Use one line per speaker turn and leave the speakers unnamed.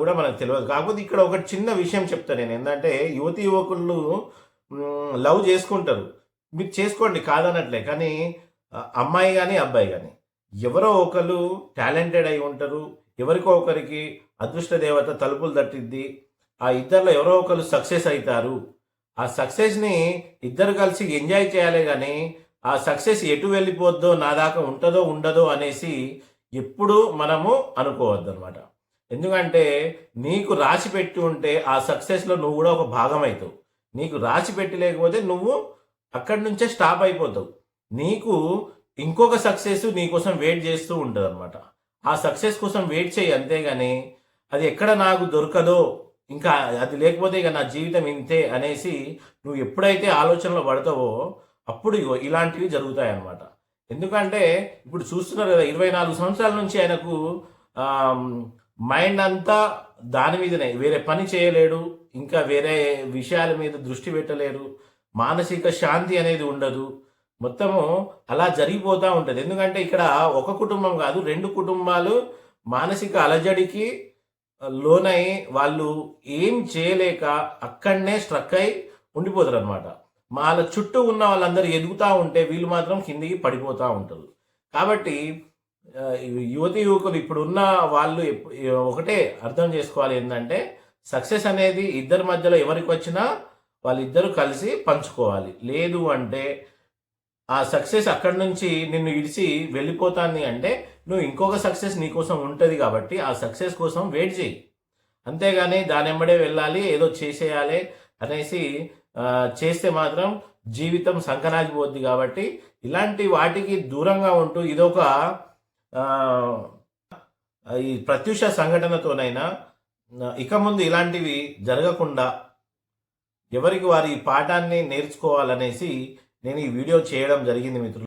కూడా మనకు తెలియదు. కాకపోతే ఇక్కడ ఒక చిన్న విషయం చెప్తా నేను. ఏంటంటే యువతీ యువకులు లవ్ చేసుకుంటారు. మీరు చేసుకోండి కాదనట్లే. కానీ అమ్మాయి గాని, అబ్బాయి గాని ఎవరో ఒకళ్ళు టాలెంటెడ్ అయి ఉంటారు. ఎవరికో ఒకరికి అదృష్ట దేవత తలుపులు తట్టిద్ది. ఆ ఇద్దరిలో ఎవరో ఒకళ్ళు సక్సెస్ అయితారు. ఆ సక్సెస్‌ని ఇద్దరు కలిసి ఎంజాయ్ చేయాలే గానీ, ఆ సక్సెస్ ఎటు వెళ్ళిపోద్దో, నా దాకా ఉంటదో, ఉండదో అనేసి ఎప్పుడూ మనము అనుకోవద్దనమాట. ఎందుకంటే నీకు రాసిపెట్టి ఉంటే ఆ సక్సెస్‌లో నువ్వు గూడా ఒక భాగమైతావు. నీకు రాసిపెట్టి లేకపోతే నువ్వు అక్కడి నుంచే స్టాప్ అయిపోతావు. నీకు ఇంకొక సక్సెస్ నీకోసం వెయిట్ చేస్తూ ఉంటదనమాట. ఆ సక్సెస్ కోసం వెయిట్ చెయ్యి అంతేగాని, అది ఎక్కడ నాకు దొరకదో, ఇంకా అది లేకపోతే ఇక నా జీవితం ఇంతే అనేసి నువ్వు ఎప్పుడైతే ఆలోచనలో పడతావో, అప్పుడు ఇగో ఇలాంటివి జరుగుతాయన్నమాట. ఎందుకంటే ఇప్పుడు చూస్తున్నారు కదా! 24 సంవత్సరాల నుంచి ఆయనకు ఆహ్, మైండ్ అంతా దాని మీదనే. వేరే పని చేయలేడు. ఇంకా వేరే విషయాల మీద దృష్టి పెట్టలేరు. మానసిక శాంతి అనేది ఉండదు. మొత్తము అలా జరిగిపోతా ఉంటది. ఎందుకంటే ఇక్కడ ఒక కుటుంబం కాదు, 2 కుటుంబాలు మానసిక అలజడికి లోనై వాళ్ళు ఏం చేయలేక అక్కడనే స్ట్రక్ అయి ఉండిపోతారనమాట. వాళ్ళ చుట్టూ ఉన్న వాళ్ళందరూ ఎదుగుతా ఉంటే వీళ్ళు మాత్రం కిందికి పడిపోతా ఉంటారు. కాబట్టి యువతీ యువకులు ఇప్పుడున్న వాళ్ళు ఒకటే అర్థం చేసుకోవాలి ఏంటంటే, సక్సెస్ అనేది ఇద్దరి మధ్యలో ఎవరికొచ్చినా వాళ్ళిద్దరూ కలిసి పంచుకోవాలి. లేదు అంటే ఆ సక్సెస్ అక్కడి నుంచి నిన్ను ఇడిసి వెళ్ళిపోతాంది అంటే, నువ్వు ఇంకొక సక్సెస్ నీకోసం ఉంటది కాబట్టి, ఆ సక్సెస్ కోసం వెయిట్ చెయ్యి. అంతేగాని దానెమ్మడే వెళ్ళాలి, ఏదో చేసేయాలి అనేసి చేస్తే మాత్రం జీవితం సంకనాగిపోద్ది కాబట్టి, ఇలాంటి వాటికి దూరంగా ఉంటూ ఇదొక ఆహ్, ఈ ప్రత్యూష సంఘటనతోనైనా ఇక ముందు ఇలాంటివి జరగకుండా ఎవరికి వారు ఈ పాఠాన్ని నేర్చుకోవాలనేసి నేను ఈ వీడియో చేయడం జరిగింది మిత్రులు.